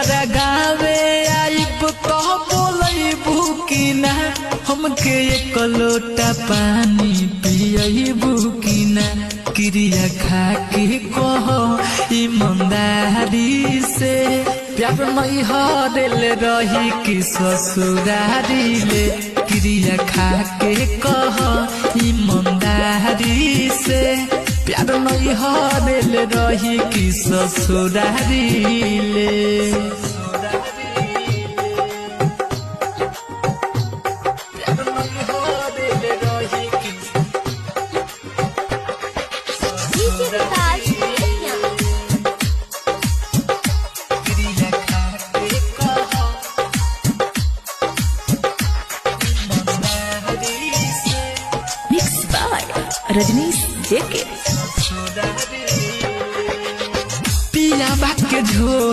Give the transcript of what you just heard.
तोहरा गावे आइब तो बोलैबू कि ना हमके एक लोटा पानी पियबू कि ना क्रिया खा के कहो ईमानदारी से प्यार नहीं हरल रही कि ससुरारी ले क्रिया खा के कहो ईमानदारी से प्यार नहीं हरल रही कि ससुरारी ले रजनीश जेके पिया बाके झोल